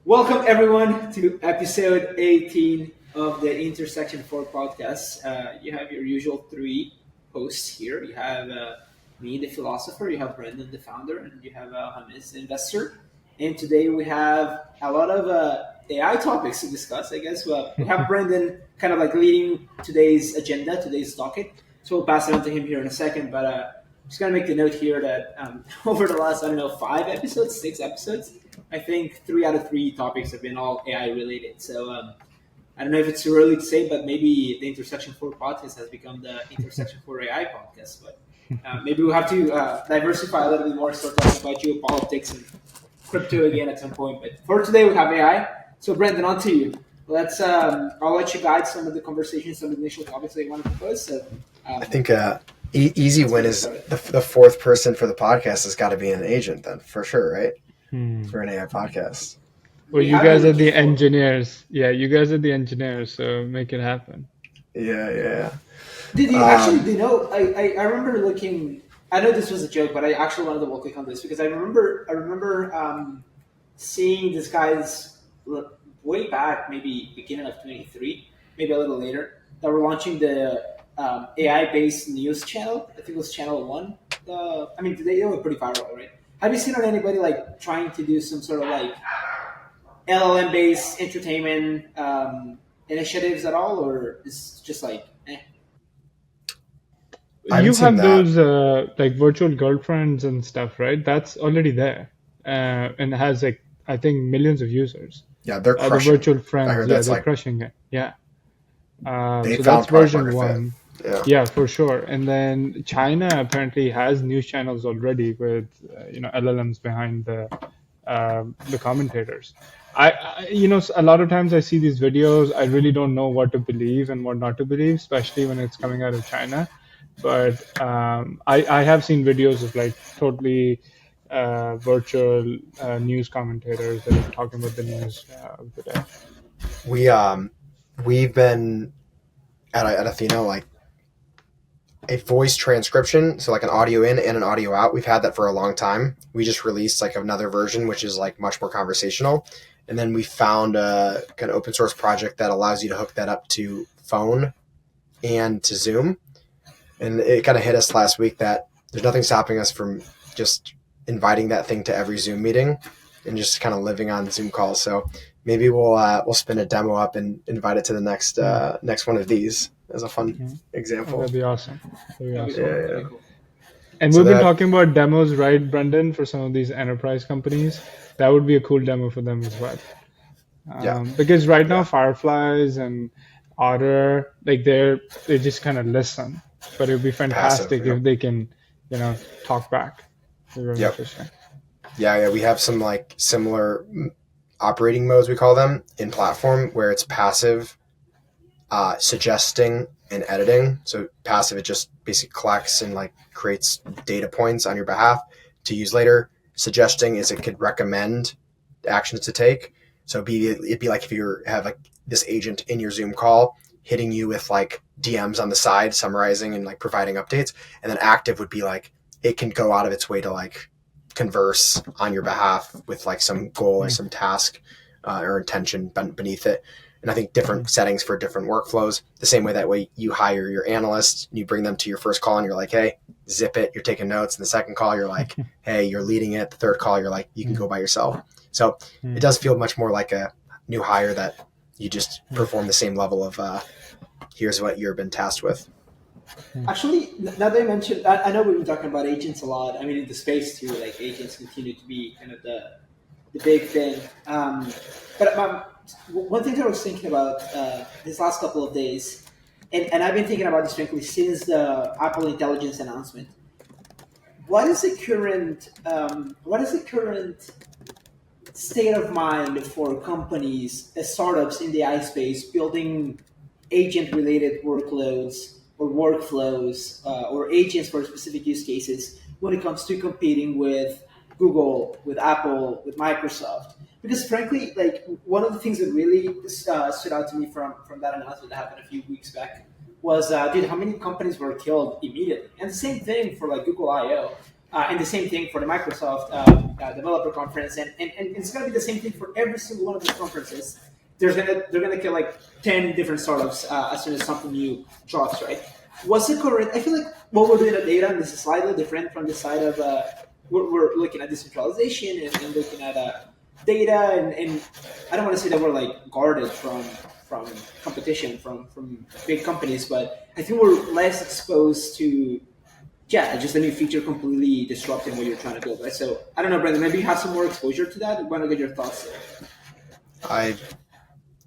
Welcome everyone to episode 18 of the Intersection 4 podcast. You have your usual three hosts here. You have me, the philosopher, you have Brendan, the founder, and you have Hamis, the investor. And today we have a lot of AI topics to discuss, I guess. Well, we have Brendan kind of like leading today's agenda, today's docket. So we'll pass it on to him here in a second. But just going to make the note here that over the last, I don't know, 5 episodes, 6 episodes, I think 3 out of 3 topics have been all AI related. So I don't know if it's too early to say, but maybe the Intersection 4 podcast has become the Intersection 4 AI podcast. But maybe we'll have to diversify a little bit more, start talking about geopolitics and crypto again at some point. But for today, we have AI. So Brendan, on to you. Let's. I'll let you guide some of the conversations, some of the initial topics that you want to propose. So, I think easy win is the fourth person for the podcast has got to be an agent then, for sure, right? For an AI podcast. Well, you guys are the engineers. Yeah, you guys are the engineers, so make it happen. Yeah. Did you actually? Do you know? I remember looking. I know this was a joke, but I actually wanted to double click on this because I remember seeing this guy's way back, maybe beginning of 23, maybe a little later, that were launching the AI-based news channel. I think it was Channel One. They were pretty viral, right? Have you seen on anybody like trying to do some sort of like LLM-based entertainment initiatives at all, or is just like? You have those like virtual girlfriends and stuff, right? That's already there, and has like I think millions of users. Yeah, they're crushing. The virtual friends, I heard that's they're crushing it. Yeah. They So found that's version product market one. fit. Yeah, for sure. And then China apparently has news channels already with LLMs behind the commentators. A lot of times I see these videos, I really don't know what to believe and what not to believe, especially when it's coming out of China. But I have seen videos of like totally virtual news commentators that are talking about the news of the day. We've been at Athena like a voice transcription, so like an audio in and an audio out. We've had that for a long time. We just released like another version, which is like much more conversational. And then we found a kind of open source project that allows you to hook that up to phone and to Zoom. And it kind of hit us last week that there's nothing stopping us from just inviting that thing to every Zoom meeting and just kind of living on Zoom calls. So maybe we'll spin a demo up and invite it to the next one of these as a fun example. That'd be awesome. Yeah. Cool. And we've been talking about demos, right, Brendan, for some of these enterprise companies. That would be a cool demo for them as well. Because right now, Fireflies and Otter, like they just kind of listen. But it would be fantastic if they can, talk back. Interesting. Yeah. We have some like similar operating modes, we call them, in platform where it's passive, suggesting and editing. So passive, it just basically collects and like creates data points on your behalf to use later. Suggesting is it could recommend actions to take. So it'd be like if you have like this agent in your Zoom call hitting you with like DMs on the side, summarizing and like providing updates. And then active would be like, it can go out of its way to like converse on your behalf with like some goal or some task or intention beneath it. And I think different settings for different workflows, the same way that way you hire your analysts, you bring them to your first call and you're like, hey, zip it, you're taking notes. And the second call, you're like, hey, you're leading it. The third call, you're like, you can go by yourself. So it does feel much more like a new hire that you just perform the same level of here's what you've been tasked with. Actually, now that I mentioned, I know we've been talking about agents a lot. I mean, in the space too, like agents continue to be kind of the big thing. But one thing that I was thinking about this last couple of days, and I've been thinking about this frankly since the Apple Intelligence announcement. What is the current state of mind for companies, startups in the AI space, building agent-related workloads or workflows or agents for specific use cases when it comes to competing with Google, with Apple, with Microsoft? Because frankly, like one of the things that really stood out to me from that announcement that happened a few weeks back was, how many companies were killed immediately? And the same thing for like Google I/O. And the same thing for the Microsoft developer conference, and it's gonna be the same thing for every single one of these conferences. They're gonna get like 10 different startups as soon as something new drops, right? Was it correct? I feel like what we're doing at data, and this is slightly different from the side of we're looking at decentralization and looking at data, and I don't want to say that we're like guarded from competition from big companies, but I think we're less exposed to just a new feature completely disrupting what you're trying to build, right? So I don't know, Brendan, maybe you have some more exposure to that. I want to get your thoughts there. I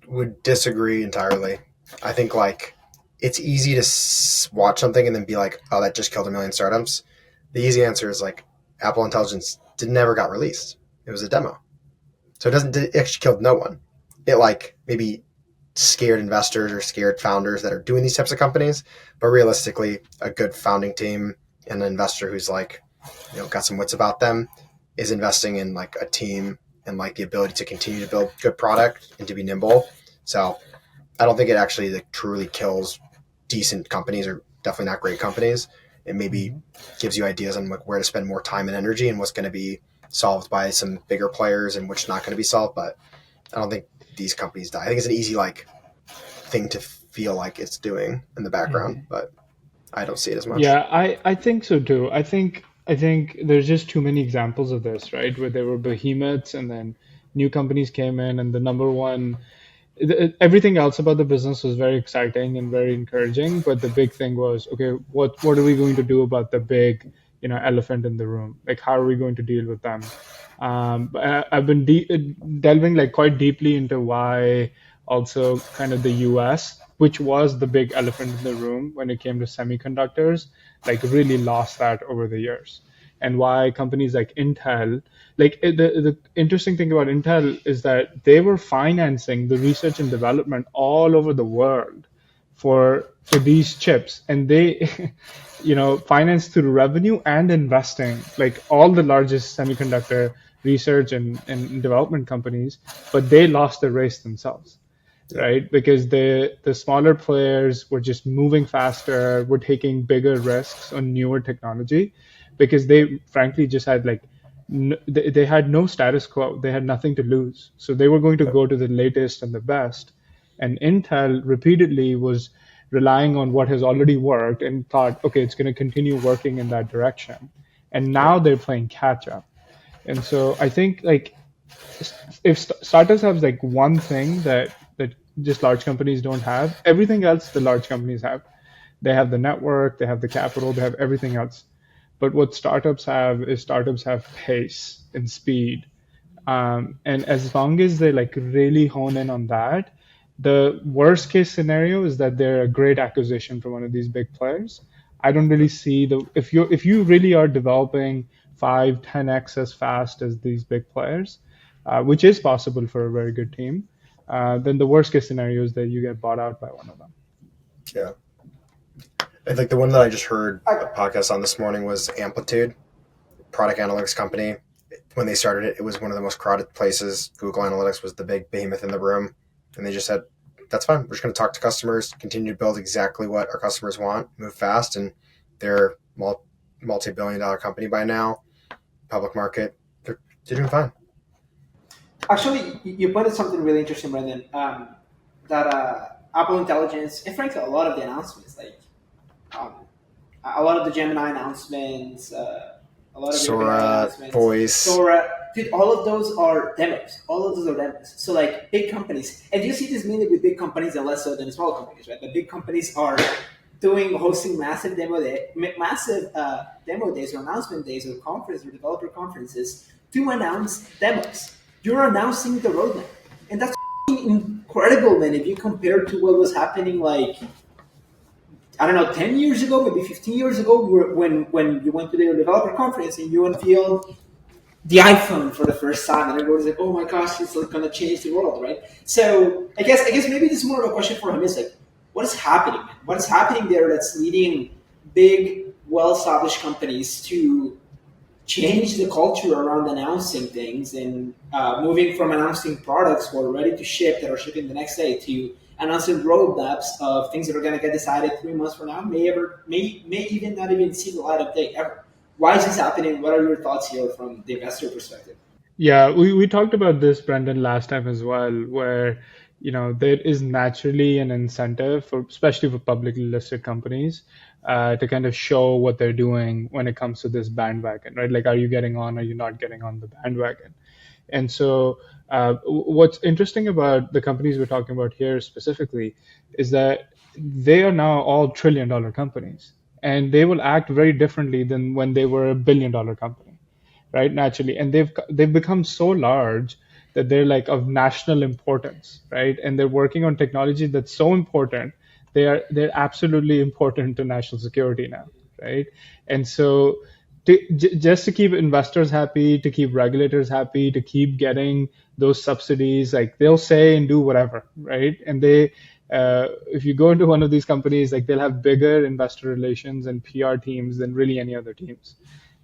would disagree entirely. I think like it's easy to watch something and then be like, oh, that just killed a million startups. The easy answer is like Apple Intelligence never got released. It was a demo. So it actually killed no one. It like maybe scared investors or scared founders that are doing these types of companies, but realistically, a good founding team and an investor who's like, got some wits about them is investing in like a team and like the ability to continue to build good product and to be nimble. So I don't think it actually like truly kills decent companies or definitely not great companies. It maybe gives you ideas on like where to spend more time and energy and what's going to be solved by some bigger players and which not going to be solved. But I don't think these companies die. I think it's an easy like thing to feel like it's doing in the background, but I don't see it as much. Yeah, I think so too. I think there's just too many examples of this, right? Where there were behemoths and then new companies came in and the number one everything else about the business was very exciting and very encouraging, but the big thing was, okay, what are we going to do about the big, elephant in the room? Like, how are we going to deal with them? I've been delving like quite deeply into why also kind of the US, which was the big elephant in the room when it came to semiconductors, like really lost that over the years. And why companies like Intel, the interesting thing about Intel is that they were financing the research and development all over the world for these chips, and they financed through revenue and investing, like all the largest semiconductor research and development companies, but they lost the race themselves, right? Because the smaller players were just moving faster, were taking bigger risks on newer technology, because they frankly just had like they had no status quo, they had nothing to lose, so they were going to go to the latest and the best. And Intel repeatedly was relying on what has already worked and thought, okay, it's going to continue working in that direction, and now they're playing catch up. And so I think like if startups have like one thing that just large companies don't have, everything else the large companies have. They have the network, they have the capital, they have everything else. But what startups have pace and speed. And as long as they like really hone in on that, the worst case scenario is that they're a great acquisition for one of these big players. I don't really see if you really are developing 5-10x as fast as these big players, which is possible for a very good team, then the worst case scenario is that you get bought out by one of them. Yeah. I think the one that I just heard a podcast on this morning was Amplitude, product analytics company. When they started it, it was one of the most crowded places. Google Analytics was the big behemoth in the room. And they just said, that's fine. We're just going to talk to customers, continue to build exactly what our customers want, move fast. And they're multi-billion-dollar company by now, public market. They're doing fine. Actually, you pointed something really interesting, Brendan, that Apple Intelligence, and frankly, a lot of the announcements, like a lot of the Gemini announcements, a lot of the Sora, announcements, Voice. Sora, dude, all of those are demos. All of those are demos. So like big companies, and you see this mainly with big companies and less so than small companies, right? The big companies are hosting massive demo days or announcement days or conferences or developer conferences to announce demos. You're announcing the roadmap, and that's incredible, man. If you compare to what was happening, like I don't know, 10 years ago, maybe 15 years ago, when you went to the developer conference and you unveiled the iPhone for the first time, and everybody's like, "Oh my gosh, it's like gonna change the world," right? So I guess maybe this is more of a question for him. Is like, what is happening, man? What is happening there that's leading big, well-established companies to change the culture around announcing things and moving from announcing products who are ready to ship that are shipping the next day to announcing roadmaps of things that are going to get decided 3 months from now, may even not even see the light of day ever. Why is this happening? What are your thoughts here from the investor perspective? Yeah, we talked about this, Brendan, last time as well, where there is naturally an incentive for, especially for publicly listed companies, to kind of show what they're doing when it comes to this bandwagon, right? Like, are you getting on? Are you not getting on the bandwagon? And so, what's interesting about the companies we're talking about here specifically is that they are now all trillion-dollar companies, and they will act very differently than when they were a billion-dollar company, right? Naturally, and they've become so large that they're like of national importance, right? And they're working on technology that's so important, they're absolutely important to national security now, right? And so just to keep investors happy, to keep regulators happy, to keep getting those subsidies, like they'll say and do whatever, right? And if you go into one of these companies, like they'll have bigger investor relations and PR teams than really any other teams,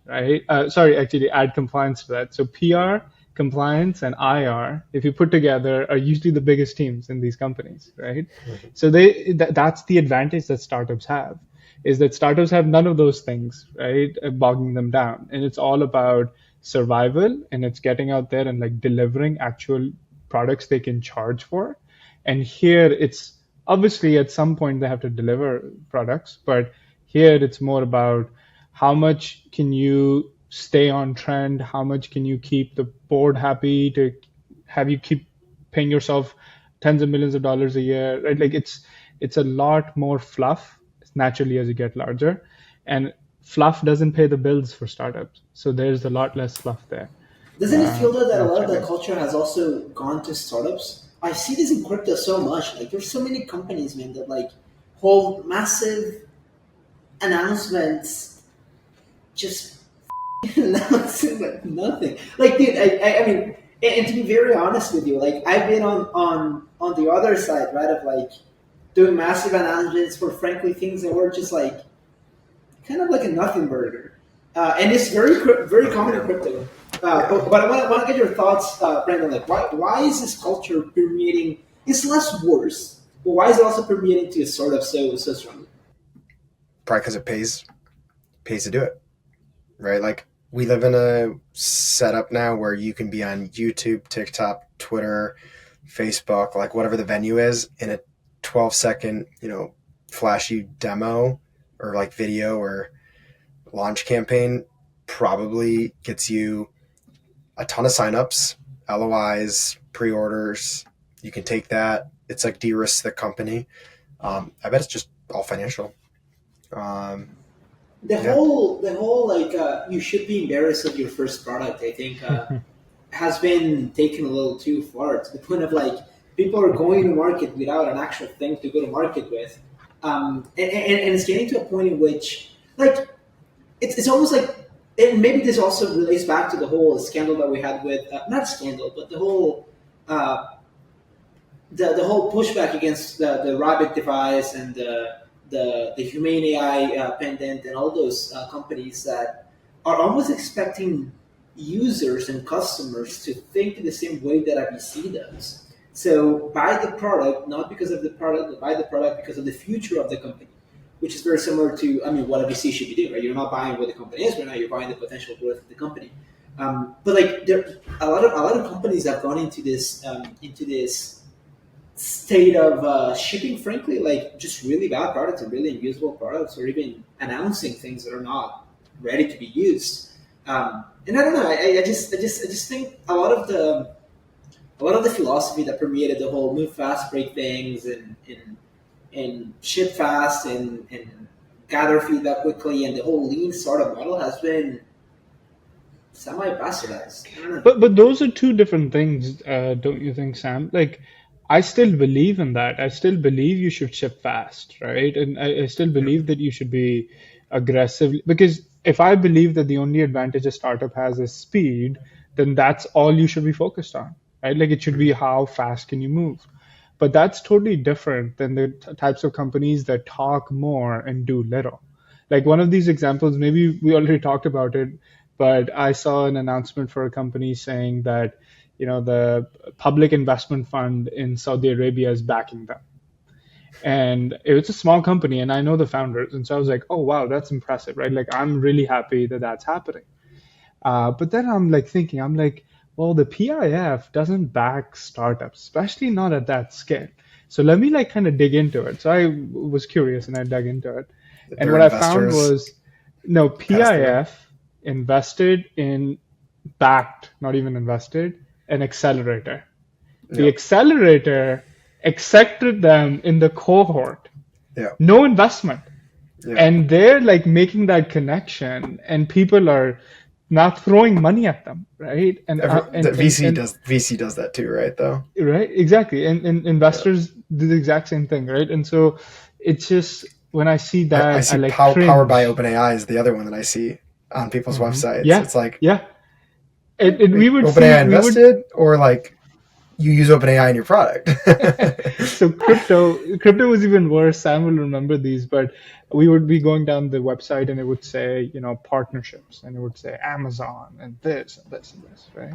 right? Sorry, actually add compliance to that. So PR, compliance, and IR, if you put together, are usually the biggest teams in these companies, right? So that's the advantage that startups have, is that startups have none of those things, right? Bogging them down. And it's all about survival, and it's getting out there and like delivering actual products they can charge for. And here it's obviously at some point they have to deliver products, but here it's more about how much can you stay on trend, how much can you keep the board happy to have you keep paying yourself tens of millions of dollars a year, right? Like it's a lot more fluff naturally as you get larger, and fluff doesn't pay the bills for startups, so there's a lot less fluff there, Doesn't it feel though that a lot of that naturally. culture has also gone to startups? I see this in crypto so much. Like there's so many companies, man, that like hold massive announcements, just announcing like nothing. Like, dude, I mean, and to be very honest with you, like I've been on the other side, right, of like doing massive announcements for frankly things that were just like kind of like a nothing burger. And it's very common in crypto. But I want to get your thoughts, Brandon. Like, why is this culture permeating? It's less worse, but why is it also permeating to sort of so strongly? Probably because it pays to do it, right? Like we live in a setup now where you can be on YouTube, TikTok, Twitter, Facebook, like whatever the venue is, in a 12-second, flashy demo or like video or launch campaign probably gets you a ton of signups, LOIs, pre-orders. You can take that. It's like de-risk the company. I bet it's just all financial. Um, yeah. The whole like you should be embarrassed of your first product. I think has been taken a little too far to the point of like people are going to market without an actual thing to go to market with, and it's getting to a point in which like it's almost like, and maybe this also relates back to the whole scandal that we had with not scandal, but uh, the whole pushback against the rabbit device and the humane AI pendant and all those companies that are almost expecting users and customers to think the same way that IBC does. So buy the product not because of the product, but buy the product because of the future of the company, which is very similar to, I mean, what IBC should be doing, right? You're not buying what the company is right now; you're buying the potential growth of the company. But like, there, a lot of companies have gone into this state of shipping, frankly, like just really bad products and really unusable products, or even announcing things that are not ready to be used. And I don't know. I just think a lot of the philosophy that permeated the whole move fast, break things, and ship fast and gather feedback quickly, and the whole lean startup model has been semi bastardized. I don't know. But those are two different things, don't you think, Sam? Like, I still believe in that. I still believe you should ship fast, right? And I still believe that you should be aggressive, because if I believe that the only advantage a startup has is speed, then that's all you should be focused on, right? Like, it should be how fast can you move. But that's totally different than the types of companies that talk more and do little. Like one of these examples, maybe we already talked about it, but I saw an announcement for a company saying that, the public investment fund in Saudi Arabia is backing them. And it was a small company, and I know the founders, and so I was like, oh wow, that's impressive, right? Like I'm really happy that that's happening. But then I'm like thinking, I'm like, well, the PIF doesn't back startups, especially not at that scale. So let me like kind of dig into it. So I was curious and I dug into it. And Their what I found investors was, no, pass through. PIF invested in, backed, not even invested, an accelerator. The Yeah, accelerator accepted them in the cohort, yeah, no investment. yeah. And they're like making that connection, and people are not throwing money at them, right? The VC does that too, right? Though. Right, exactly. And Yeah. investors do the exact same thing, right? And so it's just when I see I that, I see like Powered by cringe. OpenAI is the other one that I see on people's websites. Yeah, It's like, yeah. And we wait, would OpenAI see, we would. invested, or like you use OpenAI in your product. So crypto was even worse. Sam will remember these, but we would be going down the website and it would say, partnerships, and it would say Amazon and this and this and this, right?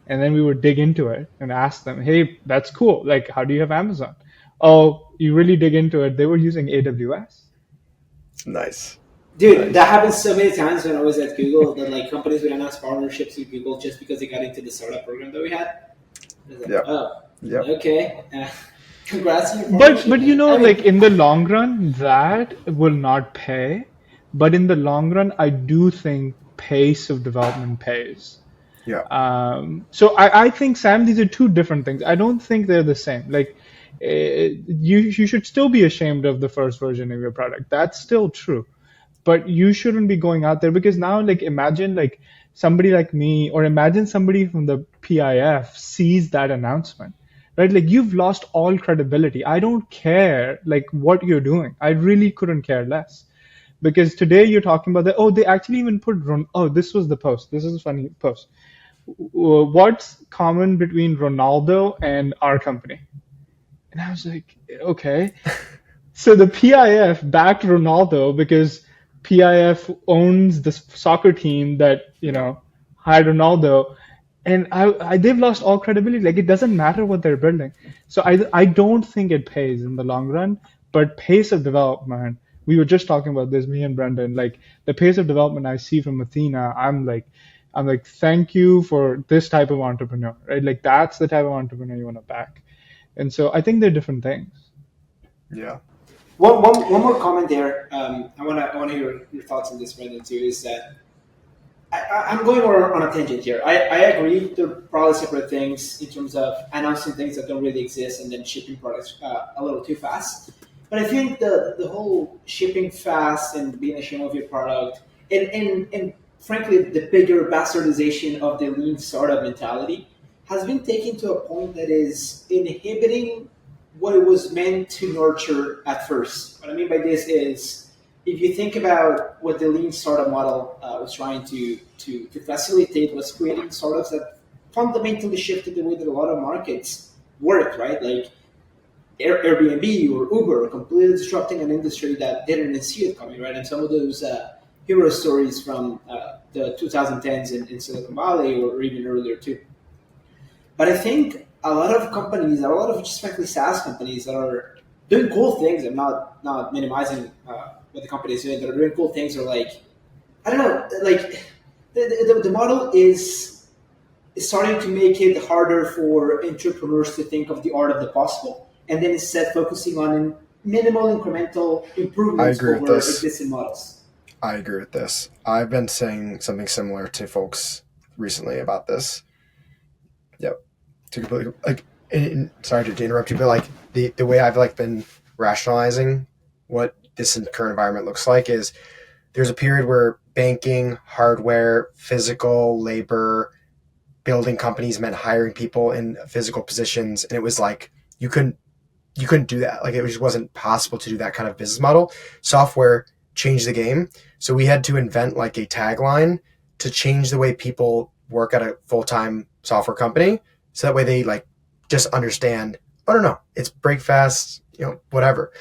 And then we would dig into it and ask them, hey, that's cool. Like, how do you have Amazon? Oh, you really dig into it. They were using AWS. Nice, Dude, that nice. happened so many times when I was at Google that like companies would announce partnerships with Google just because they got into the startup program that we had. I was like, Yep, oh, yep. okay. Congrats on your But partnership, man. I like mean, in the long run, that will not pay. But in the long run, I do think pace of development pays. Yeah, So I think, Sam, these are two different things. I don't think they're the same. Like, you should still be ashamed of the first version of your product. That's still true, but you shouldn't be going out there, because now, like, imagine like somebody like me, or imagine somebody from the PIF sees that announcement, right? Like, you've lost all credibility. I don't care like what you're doing. I really couldn't care less, because today you're talking about that. Oh, they actually even put oh, this was the post. This is a funny post. What's common between Ronaldo and our company? And I was like, okay. So the PIF backed Ronaldo because PIF owns the soccer team that, yeah, hired Ronaldo. And they've lost all credibility. Like, it doesn't matter what they're building. So I don't think it pays in the long run, but pace of development, we were just talking about this, me and Brendan, like the pace of development I see from Athena, I'm like, thank you for this type of entrepreneur, right? Like, that's the type of entrepreneur you want to back. And so I think they're different things. yeah. one more comment there. I wanna hear your thoughts on this, Brendan, too. Is that I'm going on a tangent here. I agree they're probably separate things in terms of announcing things that don't really exist and then shipping products a little too fast. But I think the whole shipping fast and being ashamed of your product and frankly the bigger bastardization of the lean startup mentality has been taken to a point that is inhibiting what it was meant to nurture at first. What I mean by this is if you think about what the lean startup model was trying to facilitate, was creating startups that fundamentally shifted the way that a lot of markets work, right? Like Airbnb or Uber, completely disrupting an industry that didn't even see it coming, right? And some of those hero stories from the 2010s in Silicon Valley or even earlier too. But I think a lot of companies, a lot of just frankly SaaS companies that are doing cool things. I'm not minimizing what the company is doing. That are doing cool things. Are like I don't know, like the model is starting to make it harder for entrepreneurs to think of the art of the possible, and then instead focusing on minimal incremental I improvements agree with over this. existing models. I agree with this. I've been saying something similar to folks recently about this. Yep. To completely like. Sorry to interrupt you, but like the way I've like been rationalizing what this current environment looks like is there's a period where banking, hardware, physical labor, building companies meant hiring people in physical positions, and it was like you couldn't do that. Like it just wasn't possible to do that kind of business model. Software changed the game, so we had to invent like a tagline to change the way people work at a full-time software company, so that way they like just understand. Oh no, it's break fast, whatever,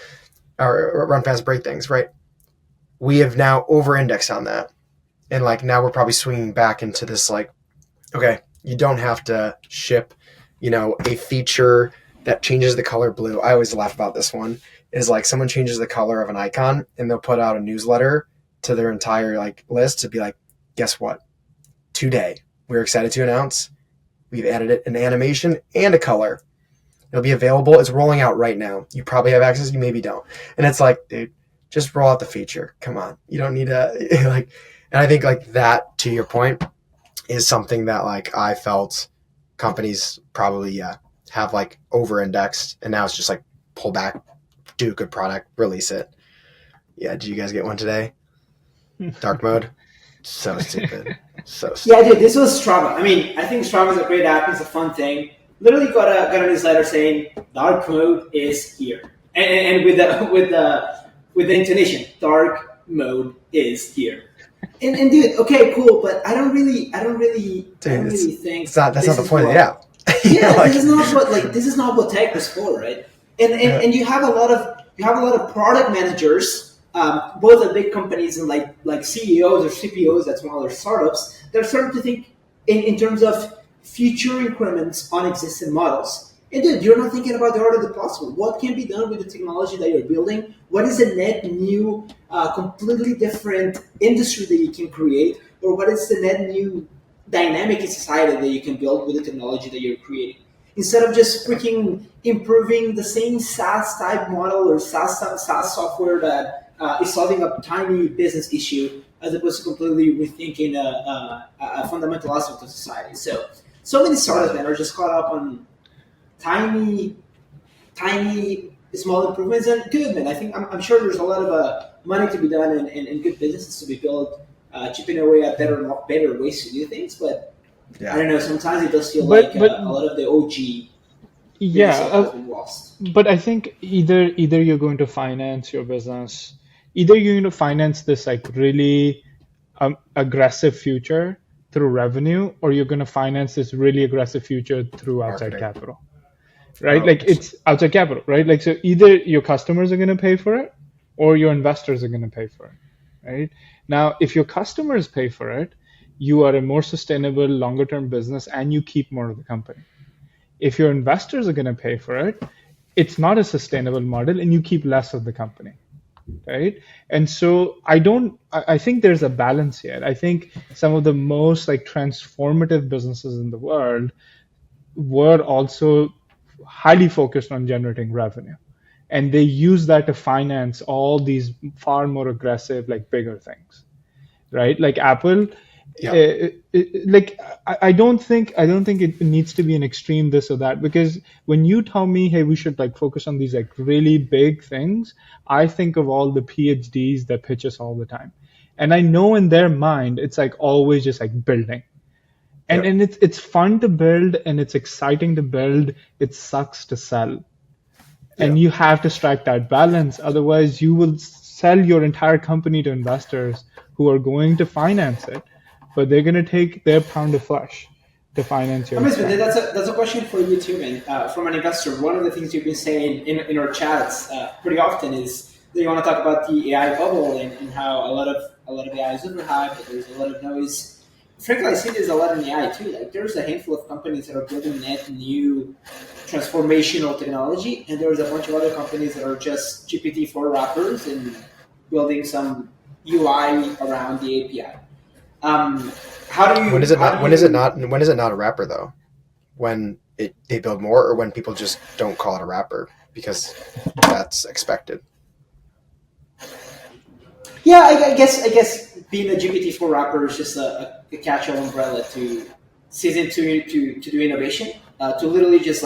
or run fast, break things, right? We have now over-indexed on that, and like now we're probably swinging back into this like, okay, you don't have to ship, a feature that changes the color blue. I always laugh about this one. is like someone changes the color of an icon and they'll put out a newsletter to their entire like list to be like, guess what? Today, we're excited to announce we've added it an animation and a color. It'll be available. It's rolling out right now. You probably have access. You maybe don't. And it's like, dude, just roll out the feature. Come on. You don't need to like, and I think like that, to your point, is something that like I felt companies probably have like over-indexed, and now it's just like pull back, do a good product, release it. Yeah, did you guys get one today? Dark mode? So stupid. So stupid. Yeah, dude, this was Strava. I mean, I think Strava is a great app. It's a fun thing. Literally got a newsletter saying dark mode is here, and with the intonation, dark mode is here. And dude, okay, cool, but I don't really think that's not the point of the app. Yeah, like, this is not what tech is for, right? And you have a lot of product managers, both at big companies and like CEOs or CPOs at smaller startups. They're starting to think in terms of future increments on existing models. And dude, you're not thinking about the art of the possible. What can be done with the technology that you're building? What is a net new, completely different industry that you can create? Or what is the net new dynamic in society that you can build with the technology that you're creating? Instead of just freaking improving the same SaaS type model or SaaS software that is solving a tiny business issue, as opposed to completely rethinking a fundamental aspect of society. So many startups, man, are just caught up on tiny small improvements, and good, man. I think I'm sure there's a lot of money to be done and good businesses to be built, chipping away at better ways to do things. But I don't know. Sometimes it does feel like a lot of the OG has been lost. But I think either you're going to finance your business, either you're going to finance this like really aggressive future through revenue, or you're going to finance this really aggressive future through outside capital. Right? Like it's outside capital, right? Like, so either your customers are going to pay for it or your investors are going to pay for it, right? Now, if your customers pay for it, you are a more sustainable, longer term business and you keep more of the company. If your investors are going to pay for it, it's not a sustainable model and you keep less of the company, right? And so I think there's a balance here. I think some of the most like transformative businesses in the world were also highly focused on generating revenue, and they use that to finance all these far more aggressive, like bigger things, right? Like Apple. I don't think it needs to be an extreme this or that, because when you tell me, hey, we should like focus on these like really big things, I think of all the PhDs that pitch us all the time, and I know in their mind it's like always just like building. And it's fun to build and it's exciting to build. It sucks to sell. And you have to strike that balance. Otherwise, you will sell your entire company to investors who are going to finance it, but they're going to take their pound of flesh to finance your company. That's a question for you too, man. From an investor, one of the things you've been saying in our chats pretty often is that you want to talk about the AI bubble and how a lot of AI is overhyped, but there's a lot of noise. Frankly, I see there's a lot in AI too. Like there's a handful of companies that are building net new transformational technology, and there's a bunch of other companies that are just GPT-4 wrappers and building some UI around the API. When is it not a wrapper though? When they build more, or when people just don't call it a wrapper because that's expected? Yeah, I guess being a GPT-4 wrapper is just a catch-all umbrella to season to do innovation, to literally just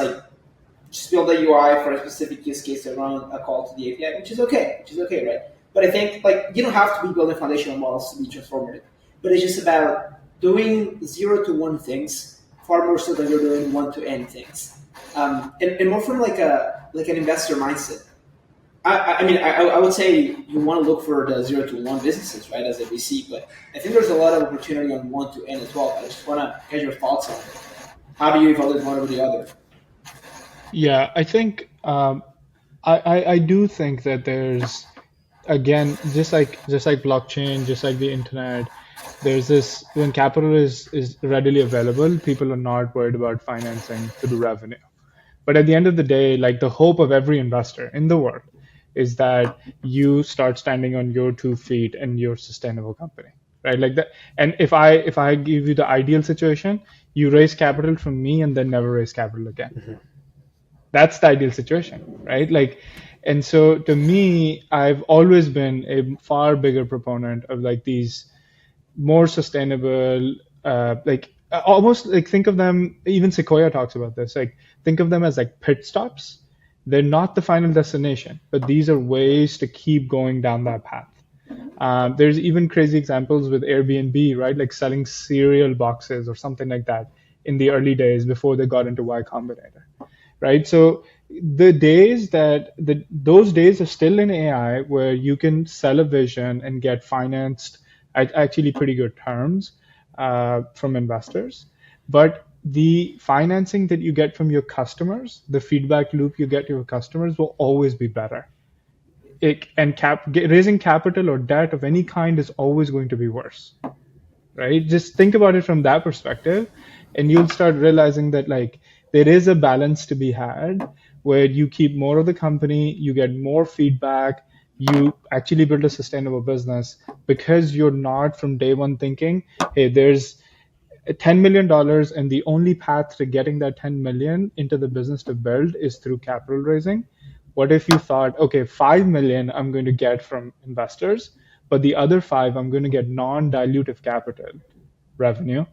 build a UI for a specific use case to run a call to the API, which is okay, right? But I think you don't have to be building foundational models to be transformative, but it's just about doing 0 to 1 things far more so than you're doing 1 to n things, and more from like an investor mindset. I would say you want to look for the 0 to 1 businesses, right, as a VC, but I think there's a lot of opportunity on 1 to n as well. I just want to get your thoughts on how do you evaluate one over the other? Yeah, I think I do think that there's, again, just like blockchain, just like the internet, there's this, when capital is readily available, people are not worried about financing through revenue. But at the end of the day, like the hope of every investor in the world is that you start standing on your 2 feet and you're a sustainable company, right? Like that. And if I give you the ideal situation, you raise capital from me and then never raise capital again. Mm-hmm. That's the ideal situation, right? Like, and so to me, I've always been a far bigger proponent of like these more sustainable, almost like think of them, even Sequoia talks about this, like think of them as like pit stops. They're not the final destination, but these are ways to keep going down that path. There's even crazy examples with Airbnb, right? Like selling cereal boxes or something like that in the early days before they got into Y Combinator, right? So those days are still in AI where you can sell a vision and get financed at actually pretty good terms from investors. But the financing that you get from your customers, the feedback loop you get to your customers will always be better. Raising capital or debt of any kind is always going to be worse, right? Just think about it from that perspective, and you'll start realizing that like there is a balance to be had where you keep more of the company, you get more feedback, you actually build a sustainable business because you're not from day one thinking, hey, there's $10 million and the only path to getting that 10 million into the business to build is through capital raising. What if you thought, okay, 5 million I'm going to get from investors, but the other 5 I'm going to get non-dilutive capital revenue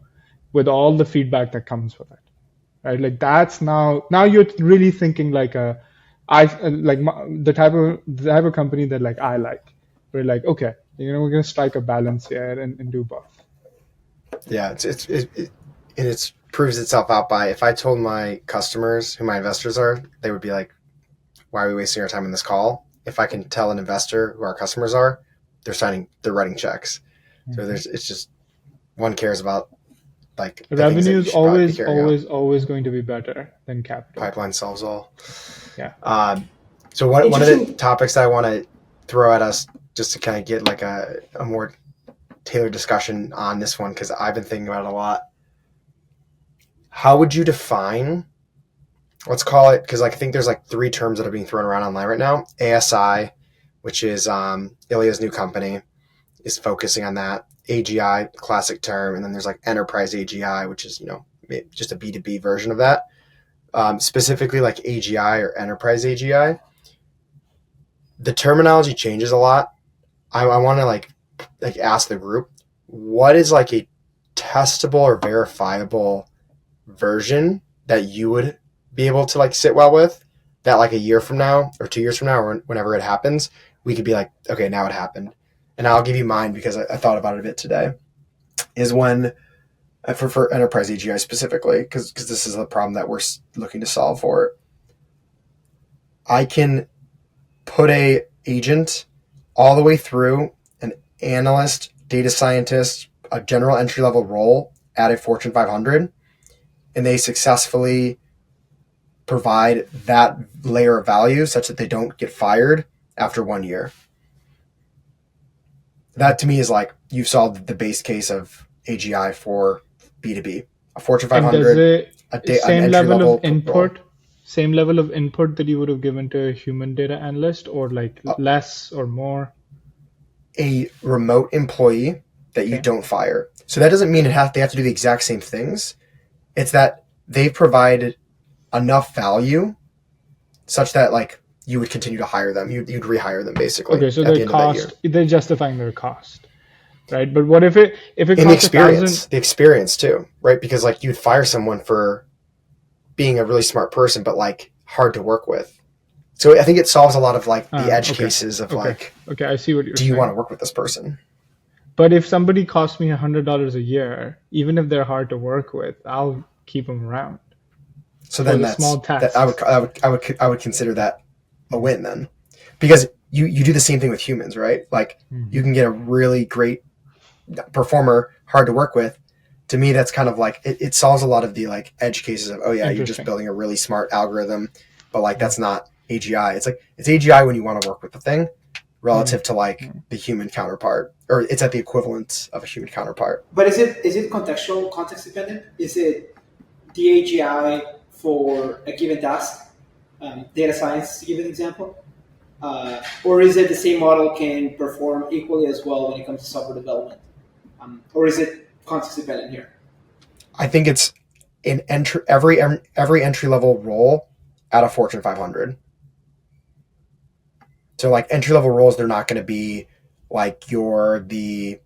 with all the feedback that comes with it, right? Like that's now you're really thinking like the type of company that like I like. We're like, okay, we're going to strike a balance here and do both. Yeah, it proves itself out by, if I told my customers who my investors are, they would be like, why are we wasting our time in this call? If I can tell an investor who our customers are, they're writing checks. So it's just, one cares about like the revenue is always going to be better than capital. Pipeline solves all. Yeah. So one of the topics that I want to throw at us, just to kind of get like a more tailored discussion on this one, because I've been thinking about it a lot. How would you define, let's call it, because I think there's like 3 terms that are being thrown around online right now. ASI, which is Ilya's new company, is focusing on that. AGI, classic term, and then there's like enterprise AGI, which is just a B2B version of that. Specifically like AGI or enterprise AGI, the terminology changes a lot. I want to like ask the group, what is like a testable or verifiable version that you would be able to like sit well with, that like a year from now or 2 years from now or whenever it happens, we could be like, okay, now it happened. And I'll give you mine because I thought about it a bit today, is when, for enterprise AGI specifically, because this is the problem that we're looking to solve for. I can put a agent all the way through an analyst, data scientist, a general entry-level role at a Fortune 500, and they successfully provide that layer of value such that they don't get fired after 1 year. That to me is like, you've solved the base case of AGI for B2B. A Fortune 500, same level of input, same level of input that you would have given to a human data analyst, or like less or more? A remote employee that you don't fire. So that doesn't mean they have to do the exact same things. It's that they provided enough value such that like you would continue to hire them. You'd rehire them basically. Okay, so their cost, they're justifying their cost, right? But what if it costs the experience too, right? Because like you'd fire someone for being a really smart person, but like hard to work with. So I think it solves a lot of like the edge cases of like, okay, I see what you're saying. Do you want to work with this person? But if somebody costs me $100 a year, even if they're hard to work with, I'll keep them around. So then I would consider that a win then, because you do the same thing with humans, right? Like you can get a really great performer, hard to work with. To me, that's kind of like it solves a lot of the like edge cases of, oh yeah, you're just building a really smart algorithm, but like that's not AGI. It's like it's AGI when you want to work with the thing relative to like the human counterpart, or it's at the equivalent of a human counterpart. But is it contextual, context dependent? Is it the AGI for a given task? Data science, to give an example. Or is it the same model can perform equally as well when it comes to software development? Or is it context dependent here? I think it's in every entry level role at a Fortune 500. So like entry level roles, they're not going to be like you're the,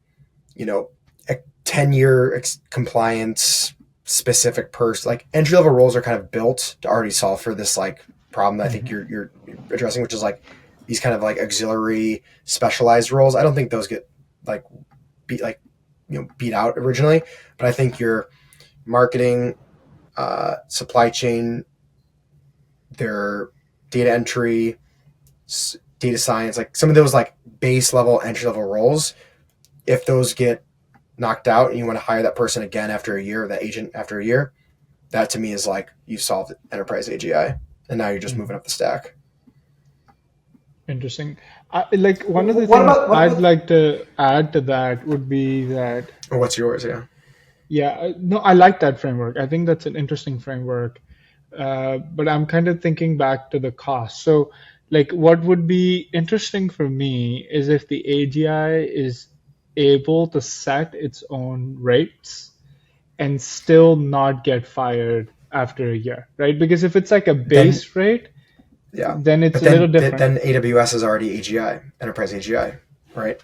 you know, a 10-year compliance specific person. Like entry level roles are kind of built to already solve for this like problem that I think you're addressing, which is like these kind of like auxiliary specialized roles. I don't think those get like beat out originally, but I think your marketing, supply chain, their data entry, data science, like some of those like base level entry level roles, if those get knocked out and you want to hire that person again after a year, or that agent after a year, that to me is like you've solved enterprise AGI and now you're just moving up the stack. Interesting. Like one of the What things about what I'd about like to add to that would be that, Or what's yours? Yeah. yeah, no, I like that framework. I think that's an interesting framework. But I'm kind of thinking back to the cost. So, like, what would be interesting for me is if the AGI is able to set its own rates and still not get fired after a year, right? Because if it's like a Then base rate, yeah, then it's but a little then different. then AWS is already AGI, enterprise AGI, right?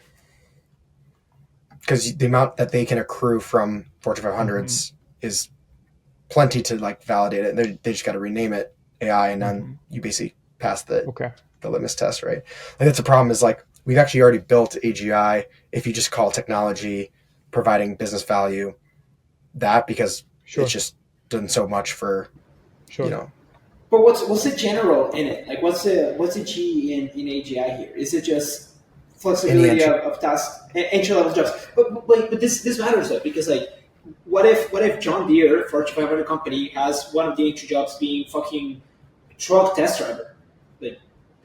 Because the amount that they can accrue from Fortune 500s is plenty to like validate it. They just got to rename it AI, and then you basically pass the Okay. litmus test, right? Like that's a problem. Is like we've actually already built AGI. If you just call technology providing business value, that because Sure. it's just done so much for Sure. But what's the general in it? Like what's the G in AGI here? Is it just flexibility of tasks, entry level jobs? But this matters though, because like what if John Deere, Fortune 500 company, has one of the entry jobs being fucking truck test driver? Like,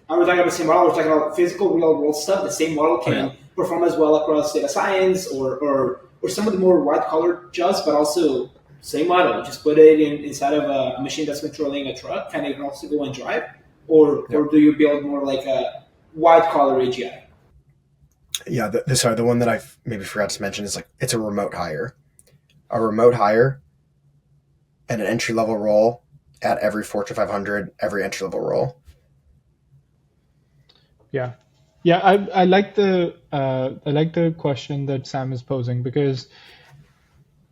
are we talking about the same model? We're talking about physical real world stuff. The same model can perform as well across data science or some of the more white collar jobs, but also same model. Just put it inside of a machine that's controlling a truck. Can it also go and drive, or do you build more like a white collar AGI? Yeah, the one that I maybe forgot to mention is like it's a remote hire and an entry level role at every Fortune 500, every entry level role. Yeah. Yeah, I like the question that Sam is posing, because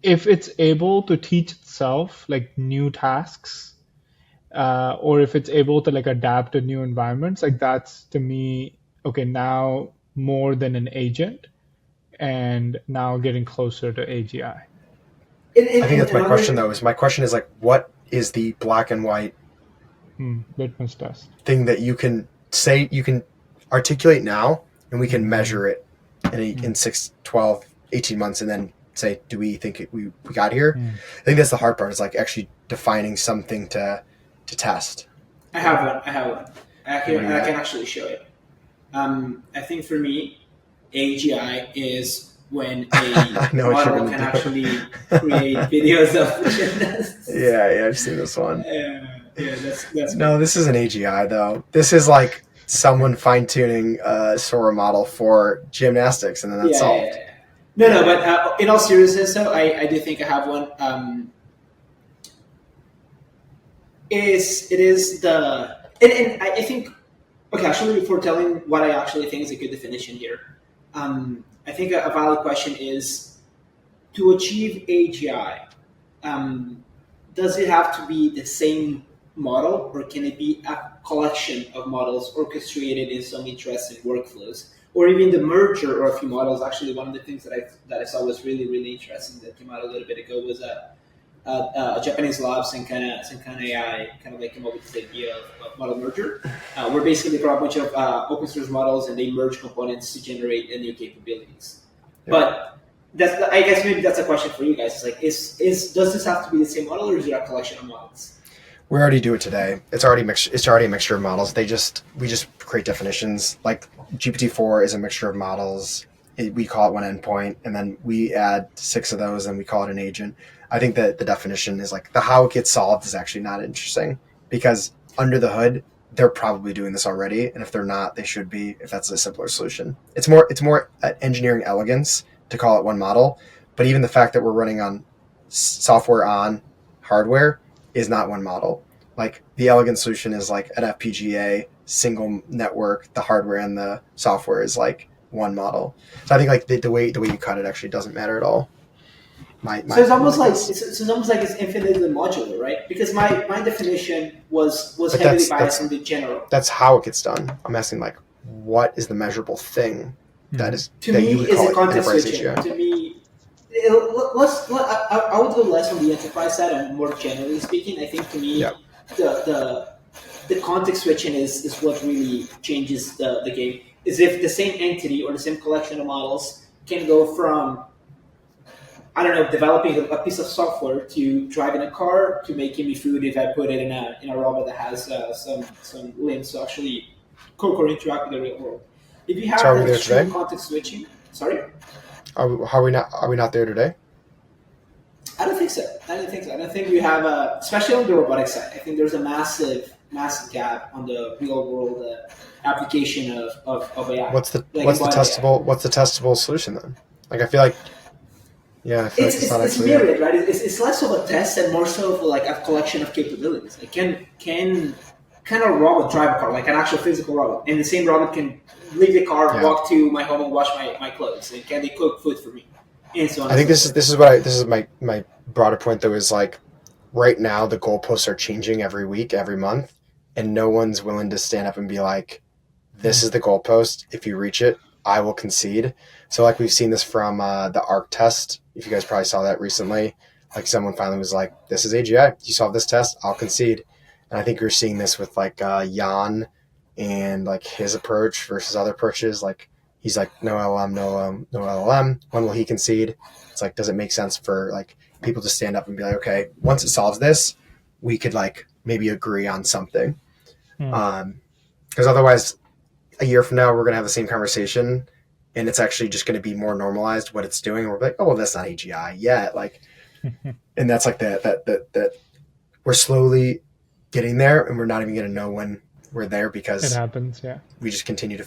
if it's able to teach itself like new tasks, or if it's able to like adapt to new environments, like that's to me, okay, now more than an agent and now getting closer to AGI. I think that's my question though. My question is like, what is the black and white Litmus test thing that you can say, you can articulate now, and we can measure it in 6, 12, 18 months, and then say, do we think we got here? I think that's the hard part, is like actually defining something to test. I have one. I can actually show it. I think for me, AGI is when a model can actually create videos of gymnasts. Yeah, I've seen this one. Yeah, that's no, this is an AGI though. This is like someone fine tuning a Sora model for gymnastics, and then that's solved. Yeah. No, but in all seriousness, though, I do think I have one. It is the and I think, okay, actually, before telling what I actually think is a good definition here, I think a valid question is, to achieve AGI, does it have to be the same model, or can it be a collection of models orchestrated in some interesting workflows, or even the merger of a few models? Actually, one of the things that I saw was really interesting that came out a little bit ago was a Japanese lab, Senkana AI, kind of like came up with this idea of model merger, where basically they brought a bunch of open source models and they merge components to generate new capabilities. Yeah. But I guess maybe that's a question for you guys. It's like, does this have to be the same model, or is it a collection of models? We already do it today. It's already a mixture of models. We just create definitions. Like GPT-4 is a mixture of models. We call it one endpoint, and then we add 6 of those, and we call it an agent. I think that the definition is like the how it gets solved is actually not interesting, because under the hood, they're probably doing this already, and if they're not, they should be. If that's a simpler solution, it's more engineering elegance to call it one model. But even the fact that we're running on software on hardware is not one model. Like the elegant solution is like an FPGA single network. The hardware and the software is like one model. So I think like the way you cut it actually doesn't matter at all. So it's almost like it's infinitely modular, right? Because my definition was But heavily biased on the general. That's how it gets done. I'm asking like, what is the measurable thing that is To that me you would is call a it context enterprise switching. AGI? To me, I would go less on the enterprise side and more generally speaking. I think to me Yeah. the context switching is what really changes the game. Is if the same entity or the same collection of models can go from, I don't know, developing a piece of software to driving a car to making me food if I put it in a robot that has some limbs to actually cook or interact with the real world. If you have So are we that there extreme today? context switching, sorry, Are we not there today? I don't think so. I don't think we have, especially on the robotic side. I think there's a massive gap on the real world application of AI. What's the Like what's the embodied AI. testable solution then? Like I feel like it's not It's actually there. myriad, right? It's less of a test and more so of like a collection of capabilities. Like can a robot drive a car, like an actual physical robot, and the same robot can leave the car, Yeah. walk to my home, and wash my clothes, and can they cook food for me, and so on. I think and so this forth. is my broader point though is like right now the goalposts are changing every week, every month, and no one's willing to stand up and be like, this is the goalpost. If you reach it, I will concede. So like we've seen this from the ARC test. If you guys probably saw that recently, like someone finally was like, this is AGI. You solve this test, I'll concede. And I think you're seeing this with like Jan and like his approach versus other approaches. Like he's like, no LLM, no LLM. When will he concede? It's like, does it make sense for like people to stand up and be like, okay, once it solves this, we could like maybe agree on something. Because otherwise, a year from now, we're going to have the same conversation and it's actually just going to be more normalized what it's doing. And we're like, oh, well, that's not AGI yet. Like, and that's like that we're slowly getting there and we're not even going to know when we're there It because happens, yeah. we just continue to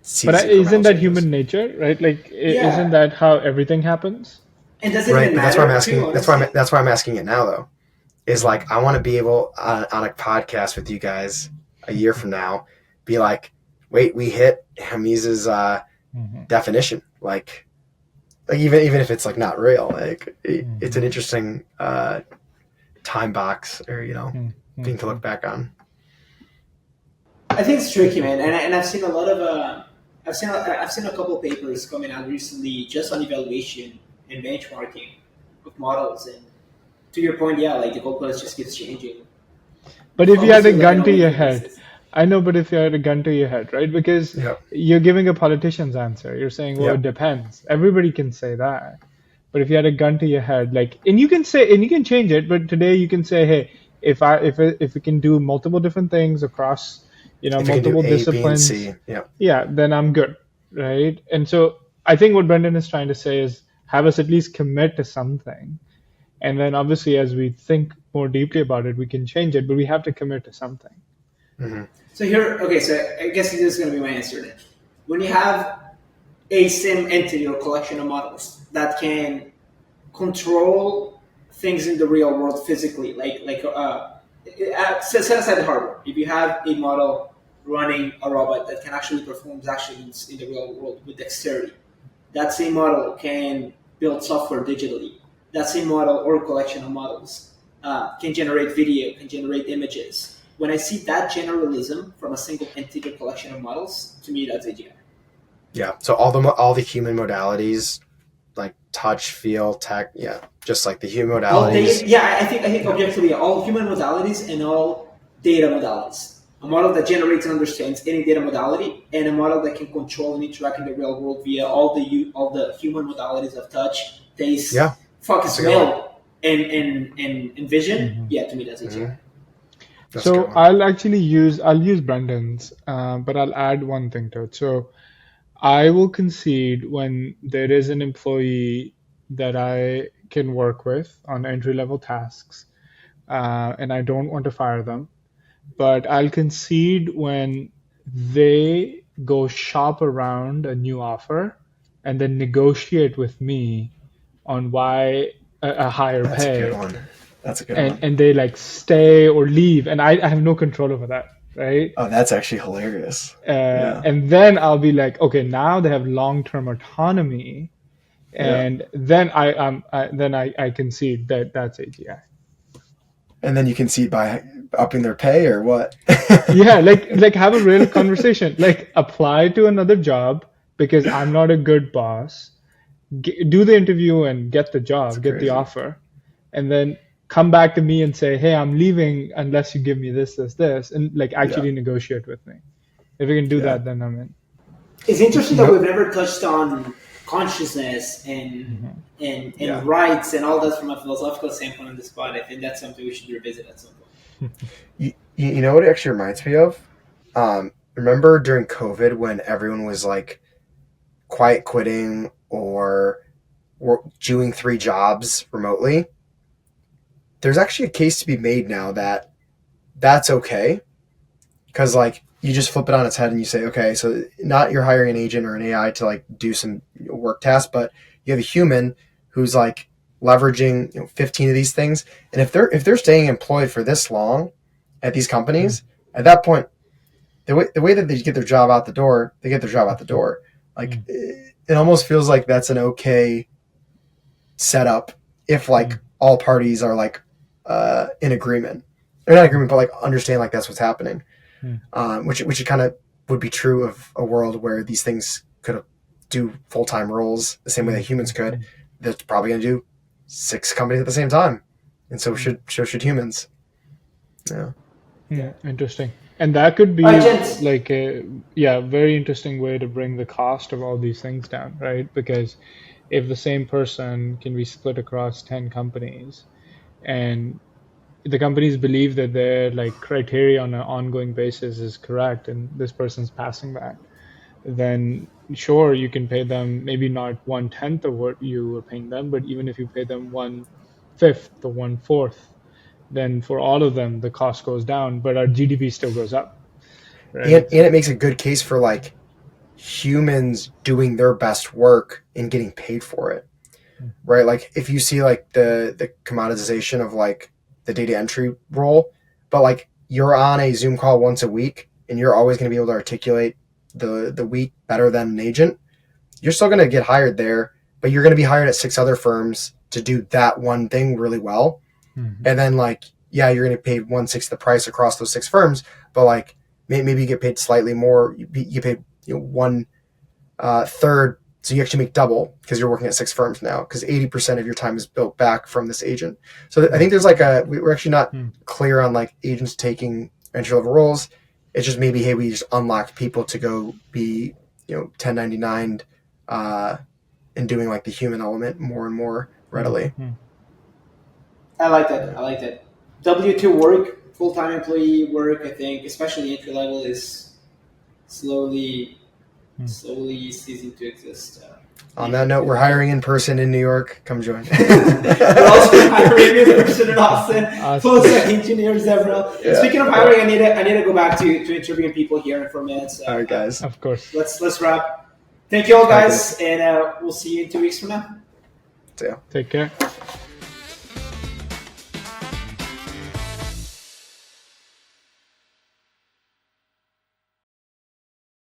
see But these isn't incremental that changes. human nature, right? Like, Yeah. isn't that how everything happens? And does it Right, even but matter? that's why I'm asking. too, That's why I'm asking it now, though. Is like I want to be able on a podcast with you guys a year from now, be like, wait, we hit Hamiz's definition. Like even if it's like not real, like it's an interesting time box or thing to look back on. I think it's tricky, man, and I've seen a lot of I've seen a couple of papers coming out recently just on evaluation and benchmarking of models, and to your point, yeah, like the goalpost just keeps changing. But if you had a Obviously, like gun on a to your weekly head, basis. I know, but if you had a gun to your head, right? Because Yep. you're giving a politician's answer. You're saying, well, Yep. it depends. Everybody can say that. But if you had a gun to your head, like, and you can say, and you can change it, but today you can say, hey, if it can do multiple different things across, If it can do multiple A, B, and disciplines, C, yeah. yeah, then I'm good, right? And so I think what Brendan is trying to say is have us at least commit to something. And then obviously, as we think more deeply about it, we can change it, but we have to commit to something. Mm-hmm. So here, okay, so I guess this is going to be my answer then. When you have a sim entity or collection of models that can control things in the real world physically, set aside the hardware. If you have a model running a robot that can actually perform actions in the real world with dexterity, that same model can build software digitally. That same model or collection of models can generate video, can generate images. When I see that generalism from a single entity or collection of models, to me that's AGI. Yeah. So all the human modalities, like touch, feel, tech, yeah, just like the human modalities. I think objectively all human modalities and all data modalities. A model that generates and understands any data modality, and a model that can control and interact in the real world via all the human modalities of touch, taste, Yeah. smell, and vision. Yeah, to me that's AGI. Mm-hmm. That's So a good one. I'll use Brendan's, but I'll add one thing to it. So I will concede when there is an employee that I can work with on entry level tasks, and I don't want to fire them. but I'll concede when they go shop around a new offer and then negotiate with me on why a higher That's a good pay, one. That's a good one. and they like stay or leave, and I have no control over that, right? Oh, that's actually hilarious. Yeah. And then I'll be like, okay, now they have long-term autonomy, Yeah. and then I concede that that's AGI. And then you concede by upping their pay or what? Yeah, like have a real conversation. Like apply to another job because I'm not a good boss. Do the interview and get the That's job, get the crazy. offer, and then come back to me and say, "Hey, I'm leaving unless you give me this," and like Yeah. actually negotiate with me. If you can do Yeah. that, then I'm in. It's interesting that No. we've never touched on consciousness and Yeah. rights and all that from a philosophical standpoint on the spot. I think that's something we should revisit at some point. You know what it actually reminds me of? Remember during COVID when everyone was like quiet quitting or doing 3 jobs remotely? There's actually a case to be made now that that's okay. Because like you just flip it on its head and you say, okay, so not you're hiring an agent or an AI to like do some work tasks, but you have a human who's like leveraging 15 of these things. And if they're staying employed for this long at these companies, at that point, the way that they get their job out the door, they get their job out the door. Like it almost feels like that's an okay setup if like all parties are like in agreement. They're not agreement, but like understand like that's what's happening. Which kind of would be true of a world where these things could do full-time roles the same way that humans could. They're probably going to do 6 companies at the same time, and so should humans. Yeah. Interesting. And that could All right, be gents. like a very interesting way to bring the cost of all these things down, right? Because if the same person can be split across 10 companies and the companies believe that their like criteria on an ongoing basis is correct and this person's passing that, then sure, you can pay them maybe not 1/10 of what you were paying them, but even if you pay them 1/5 or 1/4, then for all of them the cost goes down, but our GDP still goes up, and right? it makes a good case for like humans doing their best work and getting paid for it, right? Like if you see like the commoditization of like the data entry role, but like you're on a Zoom call once a week and you're always going to be able to articulate the week better than an agent, you're still going to get hired there, but you're going to be hired at 6 other firms to do that one thing really well. And then like, yeah, you're going to pay 1/6 the price across those 6 firms, but like maybe you get paid slightly more. You get paid 1/3, so you actually make double because you're working at 6 firms now because 80% of your time is built back from this agent. So I think there's like we're actually not clear on like agents taking entry level roles. It's just maybe, hey, we just unlocked people to go be 1099 and doing like the human element more and more readily. I like that. I like that. W-2 work, full-time employee work, I think, especially entry level, is slowly ceasing to exist. On that note, we're hiring in person in New York. Come join. We're also hiring in person in Austin. Awesome. Full stack engineers, several. Yeah. Speaking of hiring, I need to go back to interviewing people here in 4 minutes. All right, guys. Of course. Let's wrap. Thank you all, guys, and we'll see you in 2 weeks from now. See ya. Take care.